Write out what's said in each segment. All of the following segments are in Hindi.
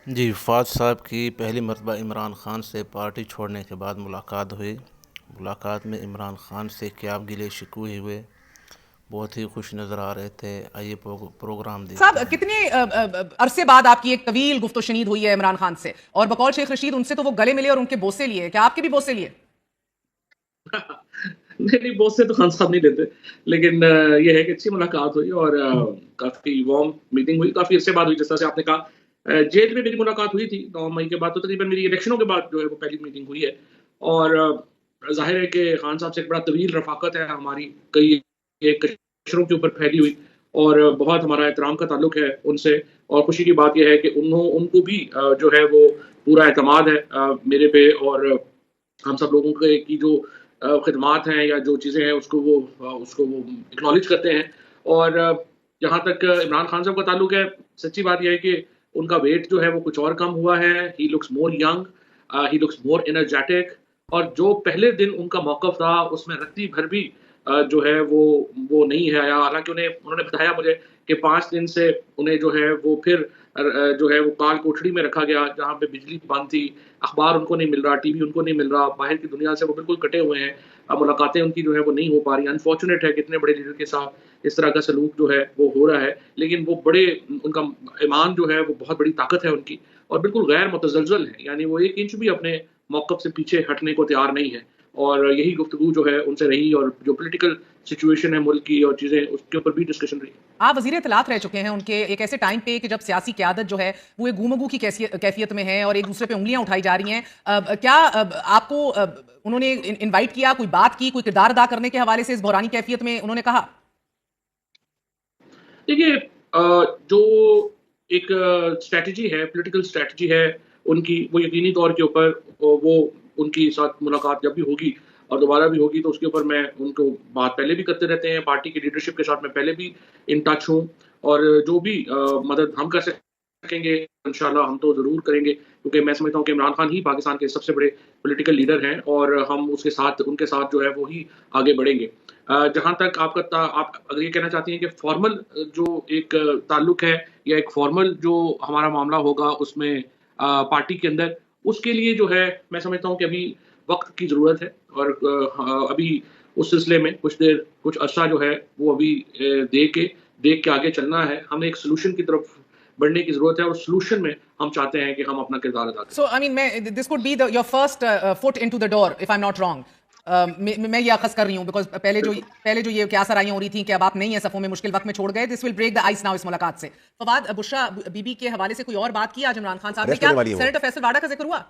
जी, फ़ाज़ साहब की पहली मर्तबा इमरान ख़ान से पार्टी छोड़ने के बाद मुलाकात हुई। मुलाकात में इमरान ख़ान से क्या गिले शिकवे हुए, बहुत ही खुश नज़र आ रहे थे। आइए प्रोग्राम साहब, देखते हैं। कितने अरसे बाद आपकी एक तवील गुफ्तशनीद हुई है इमरान खान से, और बकौल शेख रशीद उनसे तो वो गले मिले और उनके बोसे लिए। क्या आपके भी बोसे लिए? नहीं, नहीं, बॉस से तो खान साहब नहीं लेते। लेकिन ये है कि अच्छी मुलाकात हुई और काफ़ी वार्म मीटिंग हुई, काफ़ी अरसे बाद हुई जिस तरह से आपने कहा। जेल में मेरी मुलाकात हुई थी 9 मई के बाद, तो तकरीबन मेरी इलेक्शनों के बाद जो है वो पहली मीटिंग हुई है। और ज़ाहिर है कि खान साहब से एक बड़ा तवील रफ़ाकत है हमारी, कई एक अशरों के ऊपर फैली हुई, और बहुत हमारा एहतराम का ताल्लुक है उनसे। और खुशी की बात ये है कि उनको भी जो है वो पूरा एतमाद है मेरे पे, और हम सब लोगों के की जो खिदमात हैं या जो चीज़ें हैं उसको वो एक्नॉलेज करते हैं। और जहाँ तक इमरान खान साहब का ताल्लुक है, सच्ची बात ये है कि उनका वेट जो है वो कुछ और कम हुआ है। He looks more young, he looks more energetic. और जो पहले दिन उनका मौक़िफ़ था उसमें रत्ती भर भी जो है वो नहीं है आया। हालाँकि उन्होंने बताया मुझे कि 5 दिन से उन्हें जो है वो फिर जो है वो काल कोठड़ी में रखा गया, जहाँ पे बिजली बंद थी, अखबार उनको नहीं मिल रहा, टीवी उनको नहीं मिल रहा, बाहर की दुनिया से वो बिल्कुल कटे हुए हैं। मुलाकातें उनकी जो है वो नहीं हो पा रही। अनफॉर्चुनेट है कि इतने बड़े लीडर के साथ इस तरह का सलूक जो है वो हो रहा है। लेकिन वो बड़े उनका ईमान जो है वो बहुत बड़ी ताकत है उनकी, और बिल्कुल गैर मुतज़लज़ल है। यानी वो 1 इंच भी अपने मौक़िफ़ से पीछे हटने को तैयार नहीं है। और यही गुफ्तगू जो है उनसे रही, और जो पॉलिटिकल सिचुएशन है मुल्क की और चीज़ें, उसके ऊपर भी डिस्कशन रही। आप वजीर इत्तलात रह चुके हैं उनके एक ऐसे टाइम पे कि जब सियासी क़यादत जो है वो एक गूमगू की कैफियत में है और एक दूसरे पे उंगलियां उठाई जा रही हैं। क्या आपको उन्होंने इनवाइट किया, कोई बात की, कोई किरदार अदा करने के हवाले से इस बहरानी कैफियत में उन्होंने कहा? देखिए, जो एक स्ट्रैटेजी है, पॉलिटिकल स्ट्रैटेजी है उनकी, वो यकीनी तौर के ऊपर वो उनकी साथ मुलाकात जब भी होगी और दोबारा भी होगी, तो उसके ऊपर मैं उनको बात पहले भी करते रहते हैं। पार्टी की लीडरशिप के साथ मैं पहले भी इन टच हूँ, और जो भी मदद हम कर सकेंगे इंशाल्लाह हम तो ज़रूर करेंगे, क्योंकि मैं समझता हूँ कि इमरान खान ही पाकिस्तान के सबसे बड़े पॉलिटिकल लीडर हैं, और हम उनके साथ जो है वो ही आगे बढ़ेंगे। जहाँ तक आप अगर ये कहना चाहती हैं कि फॉर्मल जो एक ताल्लुक है, या एक फॉर्मल जो हमारा मामला होगा उसमें पार्टी के अंदर, उसके लिए जो है मैं समझता हूँ कि अभी वक़्त की ज़रूरत है। और अभी उस सिलसिले में कुछ अरसा जो है वो अभी देख के आगे चलना है। हमें एक सॉल्यूशन की तरफ बढ़ने की ज़रूरत है, और सॉल्यूशन में हम चाहते हैं कि हम अपना किरदार अदा करें। So I mean this could be your first foot into the door, if I am not wrong. मैं ये अखज़ कर रही हूँ बिकॉज पहले जो ये क्यासराइयाँ हो रही थी कि अब आप नहीं है सफ़ों में, मुश्किल वक्त में छोड़ गए। This will break the ice now इस मुलाकात से। फवाद, बुशरा बीबी के हवाले से कोई और बात की आज इमरान खान साहब ने? अरेस्ट क्या होने वाली है वो। सेनेटर फैसल वाडा का जिक्र हुआ?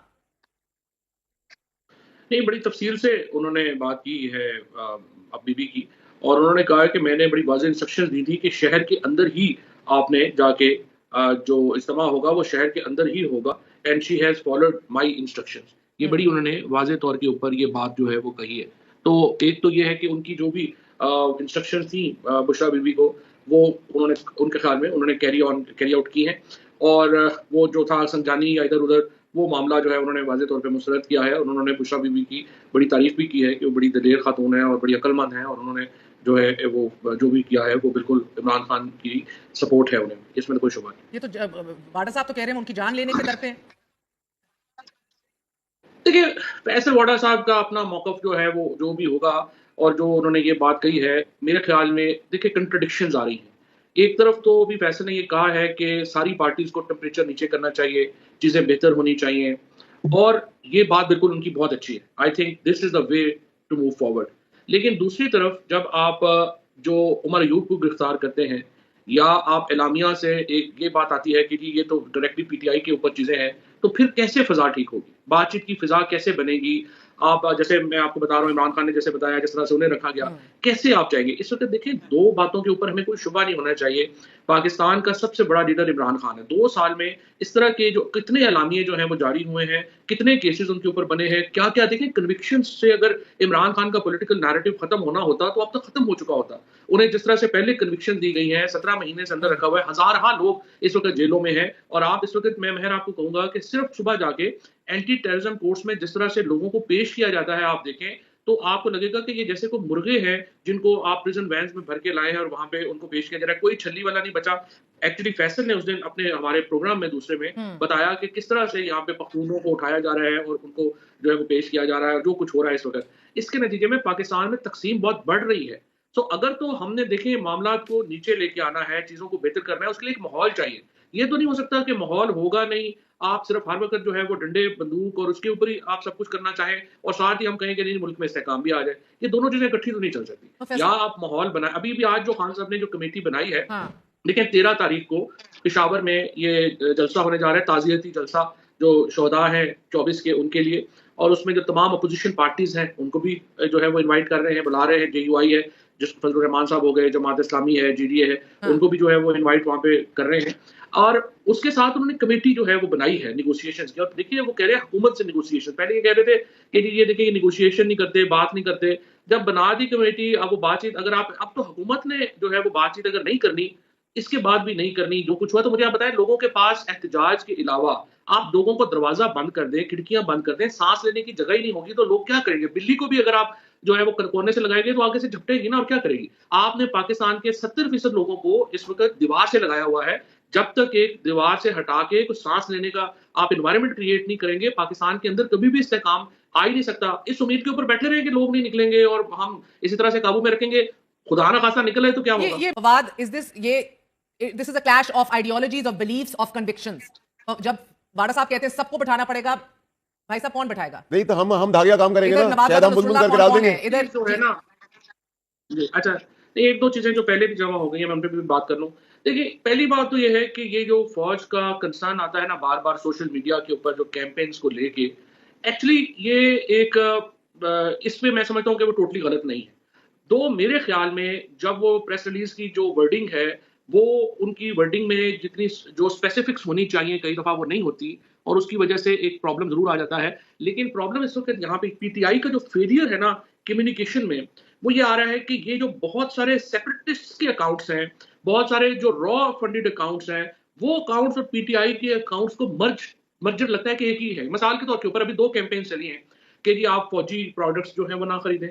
नहीं, बड़ी तफ़सील से उन्होंने बात की है बीबी की, और उन्होंने कहा है कि मैंने बड़ी वाज़ेह इंस्ट्रक्शंस दी थी कि शहर के अंदर ही आपने जाके जो इज्तिमा होगा वो शहर के अंदर ही होगा, and she has followed my instructions. ये बड़ी उन्होंने वाज़ेह तौर के ऊपर ये बात जो है वो कही है। तो एक तो ये है कि उनकी जो भी इंस्ट्रक्शंस थी बुशरा बीबी को, वो उन्होंने उनके ख़्याल में उन्होंने कैरी आउट की हैं। और वो जो था संजानी या इधर-उधर, वो मामला जो है उन्होंने वाज़ेह तौर पे मुस्तरद किया है, और उन्होंने बुशरा बीबी की बड़ी तारीफ़ भी की है कि वो बड़ी दलेर खातून है और बड़ी अक्लमंद हैं, और उन्होंने जो है वो जो भी किया है वो बिल्कुल इमरान खान की सपोर्ट है उन्हें, इसमें तो कोई शुबा नहीं। ये तो वाडा साहब तो कह रहे हैं उनकी जान लेने के दर पे हैं। देखिए, फैसल वाडा साहब का अपना मौक़िफ़ जो है वो जो भी होगा, और जो उन्होंने ये बात कही है, मेरे ख़्याल में देखिए कंट्राडिक्शंस आ रही हैं। एक तरफ तो अभी फैसल ने ये कहा है कि सारी पार्टीज़ को टेम्परेचर नीचे करना चाहिए, चीज़ें बेहतर होनी चाहिए, और ये बात बिल्कुल उनकी बहुत अच्छी है। I think this is the way to move forward. लेकिन दूसरी तरफ जब आप जो उमर अयूब को गिरफ्तार करते हैं, या आप एलामिया से एक ये बात आती है कि जी ये तो डायरेक्टली पीटीआई के ऊपर चीज़ें हैं, तो फिर कैसे फ़िज़ा ठीक होगी? बातचीत की फ़िज़ा कैसे बनेगी? आप जैसे मैं आपको बता रहा हूँ, इमरान खान ने जैसे बताया, जिस तरह से उन्हें रखा गया, कैसे आप चाहेंगे? इस वक़्त देखिए 2 बातों के ऊपर हमें कोई शुबा नहीं होना चाहिए। पाकिस्तान का सबसे बड़ा लीडर इमरान खान है। 2 साल में इस तरह के जो कितने एलामिये जो हैं वो जारी हुए हैं, कितने केसेज़ उनके ऊपर बने हैं, क्या-क्या देखिए कन्विक्शंस से अगर इमरान खान का पॉलिटिकल नैरेटिव खत्म होना होता, तो अब तक खत्म हो चुका होता। उन्हें जिस तरह से पहले कन्विक्शन दी गई हैं, 17 महीने से अंदर रखा हुआ है, हज़ार-हा लोग इस वक़्त जेलों में हैं, और आप इस वक़्त, मैं महर आपको कहूँगा कि सिर्फ़ सुबह जाके एंटी टेररिज़्म कोर्ट्स में जिस तरह से लोगों को पेश किया जाता है, आप देखें, तो आपको लगेगा कि ये जैसे कोई मुर्गे हैं जिनको आप प्रिजन वैन्स में भर के लाए हैं और वहां पे उनको पेश किया जा रहा है, कोई छल्ली वाला नहीं बचा। एक्चुअली फैसल ने उस दिन अपने हमारे प्रोग्राम में दूसरे में बताया कि किस तरह से यहाँ पे पख्तूनों को उठाया जा रहा है और उनको जो है वो पेश किया जा रहा है, जो कुछ हो रहा है इस वक्त। इसके नतीजे में पाकिस्तान में तकसीम बहुत बढ़ रही है। तो अगर तो हमने देखे मामला को नीचे लेके आना है, चीजों को बेहतर करना है, उसके लिए एक माहौल चाहिए। ये तो नहीं हो सकता कि माहौल होगा नहीं, आप सिर्फ हर वक्त जो है वो डंडे बंदूक और उसके ऊपर ही आप सब कुछ करना चाहें और साथ ही हम कहें कि नहीं मुल्क में इस्तेहकाम भी आ जाए। ये दोनों चीजें इकट्ठी तो नहीं चल सकती। या आप माहौल बनाए, अभी भी आज जो खान साहब ने जो कमेटी बनाई है, लेकिन 13 तारीख को पेशावर में ये जलसा होने जा रहा है, ताज़ियती जलसा जो शोहदा हैं 24 के उनके लिए, और उसमें जो तमाम अपोजिशन पार्टीज हैं उनको भी जो है वो इनवाइट कर रहे हैं, बुला रहे हैं। JUI है, जिस फजलुर रहमान साहब हो गए, जमात इस्लामी है, GDA है, उनको भी जो है वो इनवाइट वहाँ पे कर रहे हैं। और उसके साथ उन्होंने कमेटी जो है वो बनाई है निगोशिएशन की। और देखिए वो कह रहे हैं हुकूमत से निगोशिएशन, पहले ये कह रहे थे कि ये देखिए ये निगोशिएशन नहीं करते, बात नहीं करते। जब बना दी कमेटी, अब वो बातचीत, अगर आप अब तो हुकूमत ने जो है वो बातचीत अगर नहीं करनी, इसके बाद भी नहीं करनी, जो कुछ हुआ, तो मुझे आप बताएं, लोगों के पास एहतजाज के अलावा आप लोगों को दरवाजा बंद कर दें, खिड़कियां बंद कर दें, सांस लेने की जगह ही नहीं होगी, तो लोग क्या करेंगे? बिल्ली को भी अगर आप जो है वो कोने से लगाएंगे तो आगे से झपटेगी ना, और क्या करेगी? आपने पाकिस्तान के 70% लोगों को इस वक्त दीवार से लगाया हुआ है। जब तक एक दीवार से हटा के कुछ सांस लेने का आप एनवायरनमेंट क्रिएट नहीं करेंगे, पाकिस्तान के अंदर कभी भी इस्तेहकाम आ ही नहीं सकता। इस उम्मीद के ऊपर बैठे रहें कि लोग नहीं निकलेंगे और हम इसी तरह से काबू में रखेंगे, खुदा ना खासा निकल आए तो क्या होगा? ये विवाद this is a clash of ideologies, of beliefs, of convictions. जब वाडा साहब कहते हैं सबको बैठाना पड़ेगा, भाई साहब कौन बैठाएगा? नहीं तो हम धागिया काम करेंगे ना, शायद हम बुलबुल करके डाल देंगे इधर जो है ना। अच्छा, एक दो चीजें जो पहले भी जमा हो गई हैं, मैं उन पे भी बात कर लूं। देखिए, पहली बात तो ये है कि ये जो फौज का कंसर्न आता है ना बार बार सोशल मीडिया के ऊपर जो कैंपेन्स को लेके, एक्चुअली ये एक इसमें मैं समझता हूँ कि वो टोटली गलत नहीं है। तो मेरे ख्याल में जब वो प्रेस रिलीज की जो वर्डिंग है, वो उनकी वर्डिंग में जितनी जो स्पेसिफिक्स होनी चाहिए कई दफा वो नहीं होती, और उसकी वजह से एक प्रॉब्लम जरूर आ जाता है। लेकिन प्रॉब्लम इस वक्त यहाँ पे PTI का जो फेलियर है ना कम्युनिकेशन में, वो ये आ रहा है कि ये जो बहुत सारे सेपरेटिस्ट के अकाउंट्स हैं, बहुत सारे जो रॉ फंडेड अकाउंट्स हैं, वो अकाउंट्स और PTI के अकाउंट्स को मर्जर लगता है कि एक ही है। मिसाल के तौर के ऊपर अभी 2 कैंपेन चली हैं कि जी आप फौजी प्रोडक्ट्स जो है वो ना खरीदें।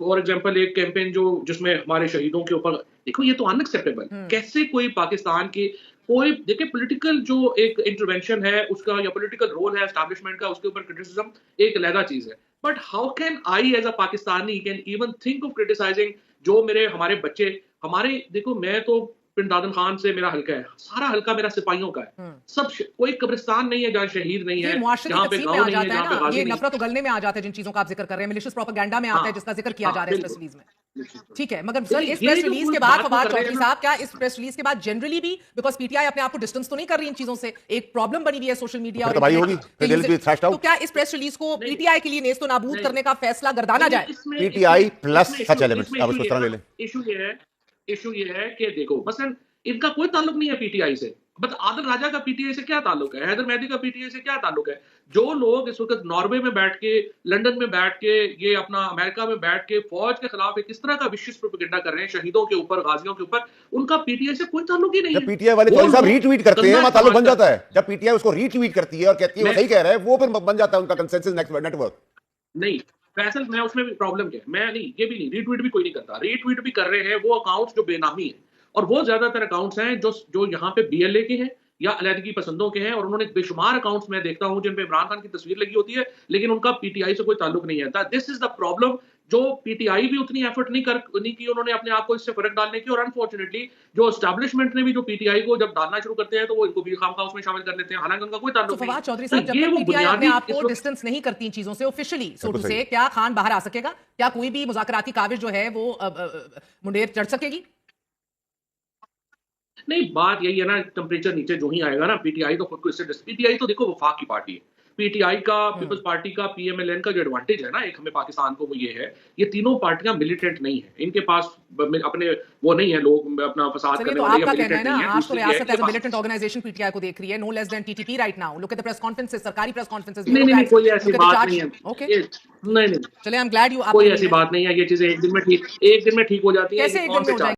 फॉर एग्जाम्पल एक कैंपेन जिसमें हमारे शहीदों के ऊपर, देखो ये तो अनएक्सेप्टेबल। कैसे कोई पाकिस्तान के कोई देखिए पॉलिटिकल जो एक इंटरवेंशन है उसका या पॉलिटिकल रोल है एस्टैब्लिशमेंट का, उसके ऊपर क्रिटिसिज्म एक अलग चीज है। But how can I as a Pakistani can even think of criticising जो हमारे बच्चे हमारे, देखो मैं तो पिंड दादन खान से मेरा हल्का है, सारा हल्का मेरा सिपाहियों का है। सब कोई कब्रिस्तान नहीं है जहाँ शहीद नहीं है, जहाँ पे गाँव नहीं है, जहाँ पे गाजी नहीं है। नफरत उगलने में आ जाता है जिन चीजों का आप जिक्र कर रहे हैं, मिलिशियस प्रोपेगेंडा में आता है जिसका जिक्र किया जा रहा है इस प्रेस रिलीज में। ठीक है, मगर सर इस प्रेस रिलीज के बाद फवाद चौधरी साहब, क्या इस प्रेस रिलीज के बाद जनरली भी, बिकॉज PTI अपने आप को डिस्टेंस तो नहीं कर रही इन चीजों से, एक प्रॉब्लम बनी हुई है सोशल मीडिया और तो क्या इस प्रेस रिलीज को PTI के लिए नेस्तो नाबूद करने का फैसला गर्दाना जाए? PTI प्लस सच एलिमेंट्स आप उसको तरह ले लें। इशू ये है कि देखो मसलन इनका कोई ताल्लुक नहीं है PTI से, बट आदिल राजा का PTI से क्या ताल्लुक है, हैदर मेहदी का PTI से क्या ताल्लुक है? जो लोग इस वक्त नॉर्वे में बैठ के, लंदन में बैठ के, ये अपना अमेरिका में बैठ के फौज के खिलाफ किस तरह का विशिष्ट प्रोपेगेंडा कर रहे हैं शहीदों के ऊपर, गाजियों के ऊपर, उनका PTI से कोई ताल्लुक ही नहीं है। जब PTI वाले चौधरी साहब रीट्वीट करते हैं, वहां ताल्लुक बन जाता है। जब PTI उसको रीट्वीट करती है और कहती है वो सही कह रहा है, वो फिर बन जाता है उनका कंसेंसस नेटवर्क। नहीं फैसल, मैं उसमें भी प्रॉब्लम क्या है, मैं नहीं, ये भी नहीं, रीट्वीट भी कोई नहीं करता। रीट्वीट भी कर रहे हैं वो अकाउंट्स जो बेनामी है, और वो ज्यादातर अकाउंट्स हैं जो यहाँ पे BLA के हैं या अलहदगी पसंदों के हैं, और उन्होंने बेशुमार अकाउंट्स में देखता हूं जिन पे इमरान खान की तस्वीर लगी होती है, लेकिन उनका PTI से कोई ताल्लुक नहीं आता। This is the problem. जो PTI भी उतनी एफर्ट नहीं की उन्होंने अपने आप को इससे फर्क डालने की, और अनफॉर्चुनेटली जो एस्टैब्लिशमेंट ने भी जो PTI को जब डालना शुरू करते हैं तो वो इनको भी खामखा उसमें शामिल कर लेते हैं, हालांकि उनका कोई ताल्लुक नहीं। फवाद चौधरी साहब, जब तक PTI अपने आप को डिस्टेंस नहीं करती इन चीजों से ऑफिशियली सो टू से, क्या खान बाहर आ सकेगा? क्या कोई भी मुज़ाकराती काविश जो है वो मुंडेर चढ़ सकेगी? नहीं, बात यही है ना, टेम्परेचर नीचे जो ही आएगा ना, PTI तो खुद को इससे PTI तो देखो वफाक की पार्टी है। PTI का, पीपल्स पार्टी का, PMLN का जो एडवांटेज है ना एक हमें पाकिस्तान को, वो ये है ये तीनों पार्टियां मिलिटेंट नहीं है, इनके पास अपने वो नहीं है लोग अपना फसाद करने वाले या मिलिटेंट नहीं है। आज तो रियासत as a militant organisation PTI को देख रही है, no less than TTP right now. Look at the press conferences, सरकारी प्रेस कॉन्फ्रेंसेस। नहीं, कोई ऐसी बात नहीं है। ओके, नहीं, चलिए, आई एम ग्लैड यू, कोई ऐसी बात नहीं है। ये चीजें एक दिन में ठीक हो जाती है। कैसे एक दिन में हो जाएगी?